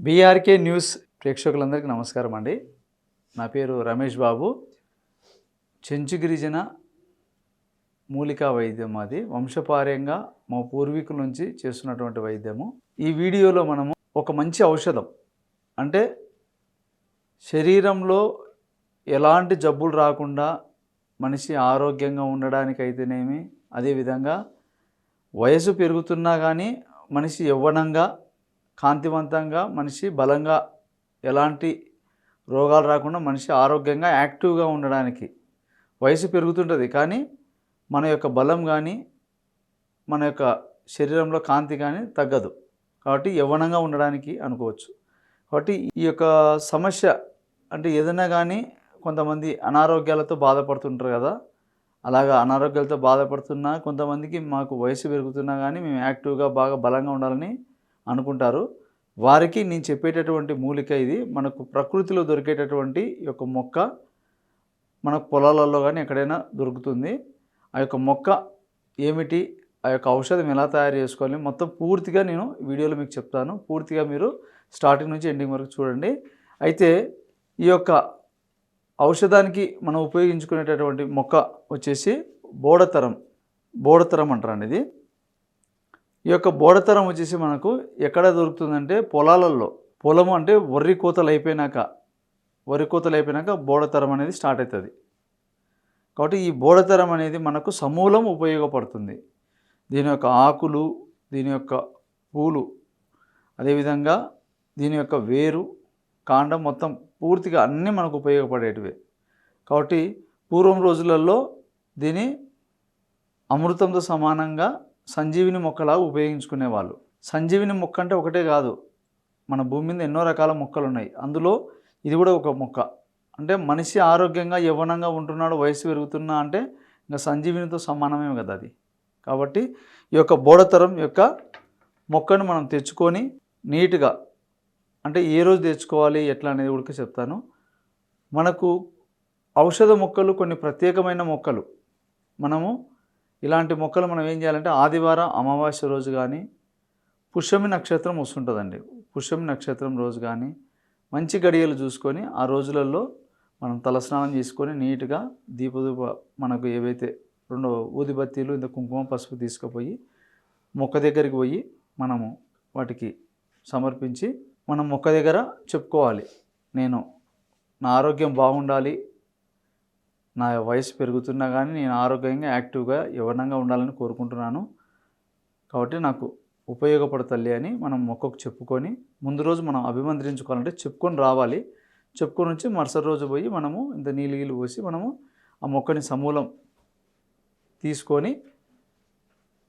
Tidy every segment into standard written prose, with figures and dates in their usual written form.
BRK news ప్రేక్షకులందరికీ నమస్కారం అండి. నా పేరు రమేష్ బాబు. చెంచు గిరిజన మూలికా వైద్యం అది వంశపార్యంగా మా పూర్వీకుల నుంచి చేస్తున్నటువంటి వైద్యము. ఈ వీడియోలో మనము ఒక మంచి ఔషధం అంటే శరీరంలో ఎలాంటి జబ్బులు రాకుండా మనిషి ఆరోగ్యంగా ఉండడానికైతేనేమి, అదేవిధంగా వయసు పెరుగుతున్నా కానీ మనిషి యవ్వనంగా కాంతివంతంగా మనిషి బలంగా ఎలాంటి రోగాలు రాకుండా మనిషి ఆరోగ్యంగా యాక్టివ్గా ఉండడానికి. వయసు పెరుగుతుంటుంది కానీ మన యొక్క బలం కానీ మన యొక్క శరీరంలో కాంతి కానీ తగ్గదు. కాబట్టి యవ్వనంగా ఉండడానికి అనుకోవచ్చు. కాబట్టి ఈ యొక్క సమస్య అంటే ఏదైనా కానీ కొంతమంది అనారోగ్యాలతో బాధపడుతుంటారు కదా. అలాగా అనారోగ్యాలతో బాధపడుతున్నా కొంతమందికి మాకు వయసు పెరుగుతున్నా కానీ మేము యాక్టివ్గా బాగా బలంగా ఉండాలని అనుకుంటారు. వారికి నేను చెప్పేటటువంటి మూలిక ఇది. మనకు ప్రకృతిలో దొరికేటటువంటి ఈ యొక్క మొక్క మనకు పొలాలలో కానీ ఎక్కడైనా దొరుకుతుంది. ఆ యొక్క మొక్క ఏమిటి, ఆ యొక్క ఔషధం ఎలా తయారు చేసుకోవాలి మొత్తం పూర్తిగా నేను వీడియోలో మీకు చెప్తాను. పూర్తిగా మీరు స్టార్టింగ్ నుంచి ఎండింగ్ వరకు చూడండి. అయితే ఈ యొక్క ఔషధానికి మనం ఉపయోగించుకునేటటువంటి మొక్క వచ్చేసి బోడతరం అంటారండి ఇది. ఈ యొక్క బోడతరం వచ్చేసి మనకు ఎక్కడ దొరుకుతుందంటే పొలాలలో. పొలము అంటే వరి కోతలు అయిపోయినాక బోడతరం అనేది స్టార్ట్ అవుతుంది. కాబట్టి ఈ బోడతరం అనేది మనకు సమూలం ఉపయోగపడుతుంది. దీని యొక్క ఆకులు, దీని యొక్క పూలు, అదేవిధంగా దీని యొక్క వేరు, కాండం మొత్తం పూర్తిగా అన్నీ మనకు ఉపయోగపడేటివే. కాబట్టి పూర్వం రోజులలో దీని అమృతంతో సమానంగా సంజీవిని మొక్కలాగా ఉపయోగించుకునేవాళ్ళు. సంజీవిని మొక్క అంటే ఒకటే కాదు, మన భూమి మీద ఎన్నో రకాల మొక్కలు ఉన్నాయి. అందులో ఇది కూడా ఒక మొక్క. అంటే మనిషి ఆరోగ్యంగా యవ్వనంగా ఉంటున్నాడు, వయసు పెరుగుతున్నా అంటే ఇంకా సంజీవినితో సమానమే కదా అది. కాబట్టి ఈ యొక్క బోడతరం యొక్క మొక్కను మనం తెచ్చుకొని నీట్గా, అంటే ఏ రోజు తెచ్చుకోవాలి ఎట్లా అనేది కూడా చెప్తాను. మనకు ఔషధ మొక్కలు కొన్ని ప్రత్యేకమైన మొక్కలు. మనము ఇలాంటి మొక్కలు మనం ఏం చేయాలంటే ఆదివారం అమావాస్య రోజు కానీ, పుష్యమి నక్షత్రం వస్తుంటుందండి, పుష్యమి నక్షత్రం రోజు కానీ మంచి గడియలు చూసుకొని ఆ రోజులలో మనం తలస్నానం చేసుకొని నీట్గా దీపధూప మనకు ఏవైతే 2 ఊదిబత్తీలు ఇంత కుంకుమ పసుపు తీసుకుపోయి మొక్క దగ్గరికి పోయి మనము వాటికి సమర్పించి మనం మొక్క దగ్గర చెప్పుకోవాలి, నేను నా ఆరోగ్యం బాగుండాలి, నా వయసు పెరుగుతున్నా కానీ నేను ఆరోగ్యంగా యాక్టివ్గా యవ్వనంగా ఉండాలని కోరుకుంటున్నాను, కాబట్టి నాకు ఉపయోగపడతల్లి అని మనం మొక్కకు చెప్పుకొని ముందు రోజు మనం అభిమంత్రించుకోవాలంటే చెప్పుకొని రావాలి. చెప్పుకొని వచ్చి మరుసటి రోజు పోయి మనము ఇంత నీళ్ళు పోసి మనము ఆ మొక్కని సమూలం తీసుకొని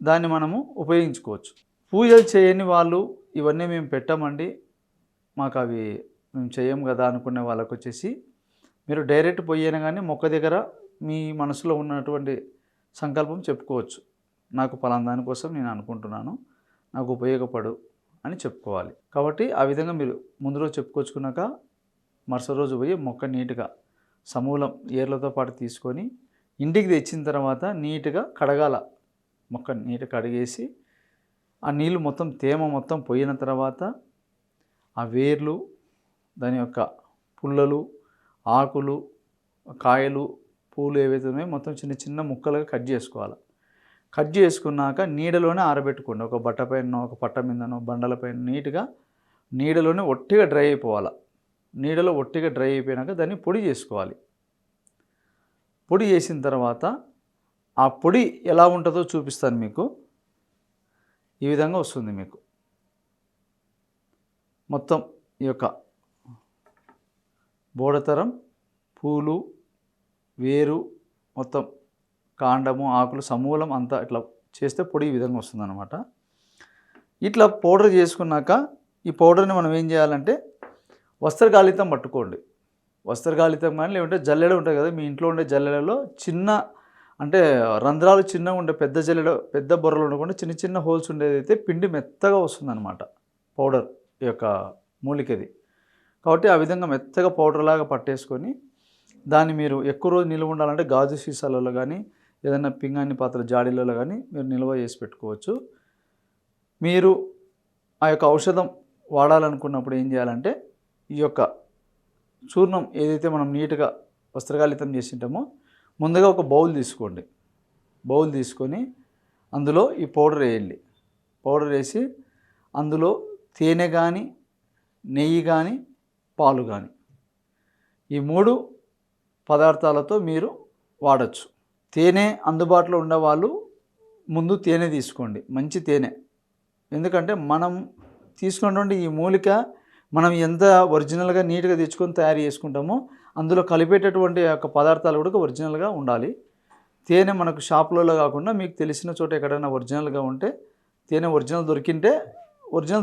దాన్ని మనము ఉపయోగించుకోవచ్చు. పూజలు చేయని వాళ్ళు ఇవన్నీ మేము పెట్టామండి, మాకు అవి మేము చేయం కదా అనుకునే వాళ్ళకు వచ్చేసి మీరు డైరెక్ట్ పోయినా కానీ మొక్క దగ్గర మీ మనసులో ఉన్నటువంటి సంకల్పం చెప్పుకోవచ్చు. నాకు పలానా దానికోసం నేను అనుకుంటున్నాను, నాకు ఉపయోగపడు అని చెప్పుకోవాలి. కాబట్టి ఆ విధంగా మీరు ముందు రోజు చెప్పుకొచ్చుకున్నాక మరుసటి రోజు పోయి మొక్క నీట్గా సమూలం ఏర్లతో పాటు తీసుకొని ఇంటికి తెచ్చిన తర్వాత నీట్గా కడగాల. మొక్క నీట్గా కడిగేసి ఆ నీళ్ళు మొత్తం తేమ మొత్తం పోయిన తర్వాత ఆ వేర్లు, దాని యొక్క పుల్లలు, ఆకులు, కాయలు, పూలు ఏవైతే ఉన్నాయో మొత్తం చిన్న చిన్న ముక్కలుగా కట్ చేసుకోవాలి. కట్ చేసుకున్నాక నీడలోనే ఆరబెట్టుకోండి. ఒక బట్ట పైన, ఒక పట్ట మీదనో, బండలపైన నీట్గా నీడలోనే ఒట్టిగా డ్రై అయిపోవాలి. నీడలో ఒట్టిగా డ్రై అయిపోయినాక దాన్ని పొడి చేసుకోవాలి. పొడి చేసిన తర్వాత ఆ పొడి ఎలా ఉంటుందో చూపిస్తాను మీకు. ఈ విధంగా వస్తుంది మీకు మొత్తం ఈ యొక్క బోడతరం, పూలు, వేరు, మొత్తం కాండము, ఆకులు సమూలం అంతా ఇట్లా చేస్తే పొడి ఈ విధంగా వస్తుందన్నమాట. ఇట్లా పౌడర్ చేసుకున్నాక ఈ పౌడర్ని మనం ఏం చేయాలంటే వస్త్రగాళితం పట్టుకోండి. వస్త్రగాళితం కానీ లేకుంటే జల్లెడ ఉంటుంది కదా, మీ ఇంట్లో ఉండే జల్లెడలో చిన్న అంటే రంధ్రాలు చిన్నగా ఉండే పెద్ద జల్లెడ, పెద్ద బొర్రలు ఉండకుండా చిన్న చిన్న హోల్స్ ఉండేదైతే పిండి మెత్తగా వస్తుందన్నమాట పౌడర్ ఈ యొక్క మూలికది. కాబట్టి ఆ విధంగా మెత్తగా పౌడర్లాగా పట్టేసుకొని దాన్ని మీరు ఎక్కువ రోజు నిల్వ ఉండాలంటే గాజు సీసాలలో కానీ ఏదైనా పింగాణి పాత్ర జాడీలలో కానీ మీరు నిల్వ చేసి పెట్టుకోవచ్చు. మీరు ఆ యొక్క ఔషధం వాడాలనుకున్నప్పుడు ఏం చేయాలంటే ఈ యొక్క చూర్ణం ఏదైతే మనం నీట్గా వస్త్రగాలితం చేసి ఉంటామో ముందుగా ఒక బౌల్ తీసుకోండి. బౌల్ తీసుకొని అందులో ఈ పౌడర్ వేయండి. పౌడర్ వేసి అందులో తేనె కానీ, నెయ్యి కానీ, పాలు కానీ ఈ 3 పదార్థాలతో మీరు వాడచ్చు. తేనె అందుబాటులో ఉన్నవాళ్ళు ముందు తేనె తీసుకోండి, మంచి తేనె. ఎందుకంటే మనం తీసుకున్నటువంటి ఈ మూలిక మనం ఎంత ఒరిజినల్గా నీట్గా తెచ్చుకొని తయారు చేసుకుంటామో అందులో కలిపేటటువంటి యొక్క పదార్థాలు కూడా ఒరిజినల్గా ఉండాలి. తేనె మనకు షాపులలో కాకుండా మీకు తెలిసిన చోట ఎక్కడైనా ఒరిజినల్గా ఉంటే తేనె ఒరిజినల్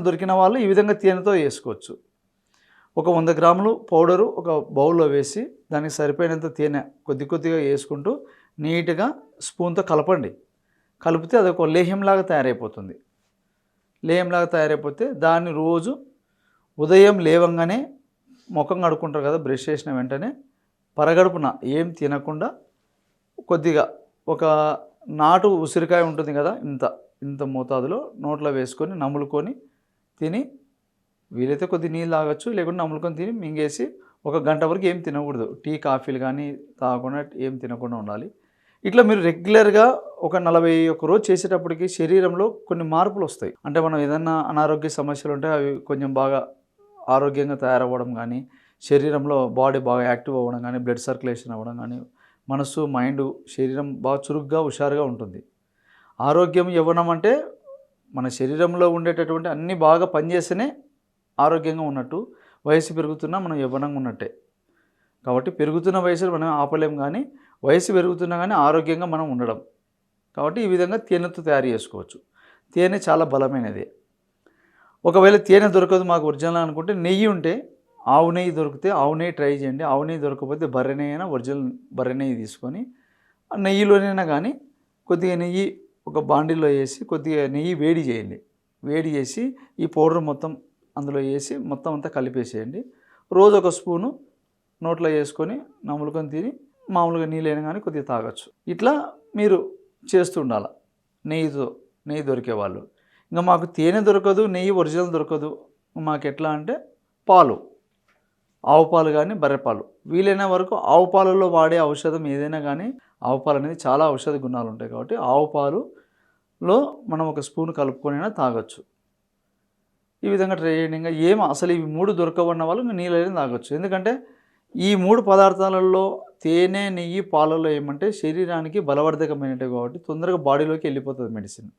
దొరికిన వాళ్ళు ఈ విధంగా తేనెతో చేసుకోవచ్చు. ఒక 100 గ్రాములు పౌడరు ఒక బౌల్లో వేసి దానికి సరిపోయినంత తేనె కొద్ది కొద్దిగా వేసుకుంటూ నీట్గా స్పూన్తో కలపండి. కలిపితే అదొక లేహ్యంలాగా తయారైపోతుంది. లేహ్యంలాగా తయారైపోతే దాన్ని రోజు ఉదయం లేవంగానే ముఖం కడుక్కుంటారు కదా, బ్రష్ చేసిన వెంటనే పరగడుపున ఏం తినకుండా కొద్దిగా ఒక నాటు ఉసిరికాయ ఉంటుంది కదా, ఇంత మోతాదులో నోట్లో వేసుకొని నములుకొని తిని, వీలైతే కొద్ది నీళ్ళు తాగొచ్చు, లేకుంటే నములుకొని తిని మింగేసి 1 గంట వరకు ఏం తినకూడదు. టీ కాఫీలు కానీ తాగకుండా ఏం తినకుండా ఉండాలి. ఇట్లా మీరు రెగ్యులర్గా ఒక 41 రోజు చేసేటప్పటికి శరీరంలో కొన్ని మార్పులు వస్తాయి. అంటే మనం ఏదన్నా అనారోగ్య సమస్యలు ఉంటే అవి కొంచెం బాగా ఆరోగ్యంగా తయారవ్వడం కానీ, శరీరంలో బాడీ బాగా యాక్టివ్ అవ్వడం కానీ, బ్లడ్ సర్క్యులేషన్ అవ్వడం కానీ, మనసు, మైండ్, శరీరం బాగా చురుగ్గా హుషారుగా ఉంటుంది. ఆరోగ్యం యవ్వనం అంటే మన శరీరంలో ఉండేటటువంటి అన్నీ బాగా పనిచేస్తేనే ఆరోగ్యంగా ఉన్నట్టు. వయసు పెరుగుతున్నా మనం యవ్వనంగా ఉన్నట్టే. కాబట్టి పెరుగుతున్న వయసులో మనం ఆపలేం, కానీ వయసు పెరుగుతున్నా కానీ ఆరోగ్యంగా మనం ఉండడం. కాబట్టి ఈ విధంగా తేనెతో తయారు చేసుకోవచ్చు. తేనె చాలా బలమైనది. ఒకవేళ తేనె దొరకదు మాకు ఒరిజినల్ అనుకుంటే నెయ్యి ఉంటే, ఆవు నెయ్యి దొరికితే ఆవు నెయ్యి ట్రై చేయండి. ఆవు నెయ్యి దొరకకపోతే బర్రె నెయ్యి అయినా ఒరిజినల్ బర్రె నెయ్యి తీసుకొని ఆ నెయ్యిలోనైనా కానీ కొద్దిగా నెయ్యి ఒక బాండిల్లో వేసి కొద్దిగా నెయ్యి వేడి చేయండి. వేడి చేసి ఈ పౌడర్ మొత్తం అందులో వేసి మొత్తం అంతా కలిపేసేయండి. రోజు ఒక స్పూను నోట్లో వేసుకొని నములుకొని తిని మామూలుగా నీళ్ళైనా కానీ కొద్దిగా తాగొచ్చు. ఇట్లా మీరు చేస్తూ ఉండాలి. నెయ్యి దొరికేవాళ్ళు. ఇంకా మాకు తేనె దొరకదు, నెయ్యి ఒరిజినల్ దొరకదు, మాకు ఎట్లా అంటే పాలు, ఆవు పాలు కానీ బర్రె పాలు, వీలైన వరకు ఆవు పాలలో వాడే ఔషధం ఏదైనా కానీ, ఆవు పాలు అనేది చాలా ఔషధ గుణాలు ఉంటాయి కాబట్టి ఆవు పాలులో మనం ఒక స్పూన్ కలుపుకొనైనా తాగొచ్చు. ఈ విధంగా ట్రై చేయండి. ఇంకా అసలు ఇవి 3 దొరకవన్న వాళ్ళు ఇంకా నీళ్ళైనా తాగొచ్చు. ఎందుకంటే ఈ 3 పదార్థాలలో తేనె, నెయ్యి, పాలలో ఏమంటే శరీరానికి బలవర్ధకమైనవి కాబట్టి తొందరగా బాడీలోకి వెళ్ళిపోతుంది మెడిసిన్.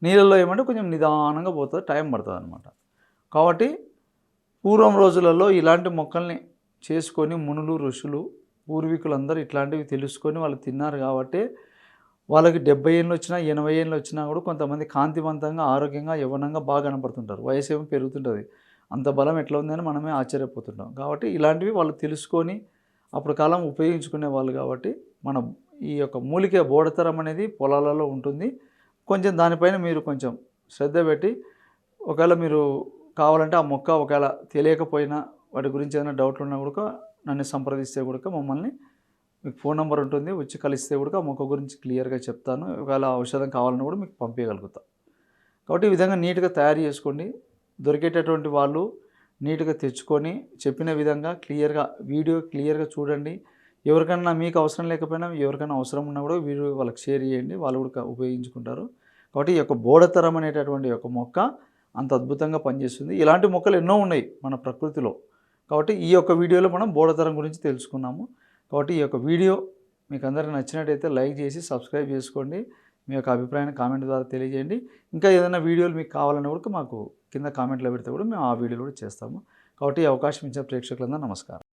నీళ్ళల్లో ఏమంటే కొంచెం నిదానంగా పోతుంది, టైం పడుతుంది అనమాట. కాబట్టి పూర్వం రోజులలో ఇలాంటి మొక్కల్ని చేసుకొని మునులు, ఋషులు, పూర్వీకులందరూ ఇట్లాంటివి తెలుసుకొని వాళ్ళు తిన్నారు కాబట్టి వాళ్ళకి 70 ఏళ్ళు వచ్చినా 80 ఏళ్ళు వచ్చినా కూడా కొంతమంది కాంతివంతంగా, ఆరోగ్యంగా, యవ్వనంగా బాగా కనపడుతుంటారు. వయసు ఏమో పెరుగుతుంటుంది. అంత బలం ఎట్లా ఉందని మనమే ఆశ్చర్యపోతుంటాం. కాబట్టి ఇలాంటివి వాళ్ళు తెలుసుకొని అప్పుడు కాలం ఉపయోగించుకునే వాళ్ళు. కాబట్టి మన ఈ యొక్క మూలిక బోడతరం అనేది పొలాలలో ఉంటుంది. కొంచెం దానిపైన మీరు కొంచెం శ్రద్ధ పెట్టి, ఒకవేళ మీరు కావాలంటే ఆ మొక్క ఒకవేళ తెలియకపోయినా వాటి గురించి ఏదైనా డౌట్లు ఉన్నా కూడా నన్ను సంప్రదిస్తే కూడా మమ్మల్ని, మీకు ఫోన్ నెంబర్ ఉంటుంది, వచ్చి కలిస్తే కూడా ఆ మొక్క గురించి క్లియర్గా చెప్తాను. ఒకవేళ ఔషధం కావాలన్నా కూడా మీకు పంపించగలుగుతాం. కాబట్టి ఈ విధంగా నీట్గా తయారు చేసుకోండి. దొరికేటటువంటి వాళ్ళు నీట్గా తెచ్చుకొని చెప్పిన విధంగా వీడియో క్లియర్గా చూడండి. ఎవరికైనా మీకు అవసరం లేకపోయినా ఎవరికైనా అవసరం ఉన్నా కూడా వీడియో వాళ్ళకి షేర్ చేయండి, వాళ్ళు కూడా ఉపయోగించుకుంటారు. కాబట్టి ఈ యొక్క బోడతరం అనేటటువంటి యొక్క మొక్క అంత అద్భుతంగా పనిచేస్తుంది. ఇలాంటి మొక్కలు ఎన్నో ఉన్నాయి మన ప్రకృతిలో. కాబట్టి ఈ యొక్క వీడియోలో మనం బోడతరం గురించి తెలుసుకున్నాము. కాబట్టి ఈ యొక్క వీడియో మీకు అందరికీ నచ్చినట్టయితే లైక్ చేసి సబ్స్క్రైబ్ చేసుకోండి. మీ యొక్క అభిప్రాయాన్ని కామెంట్ ద్వారా తెలియజేయండి. ఇంకా ఏదైనా వీడియోలు మీకు కావాలన్నా కూడా మాకు కింద కామెంట్లో పెడితే కూడా మేము ఆ వీడియోలు కూడా చేస్తాము. కాబట్టి ఈ అవకాశం ఇచ్చిన ప్రేక్షకులందరూ నమస్కారం.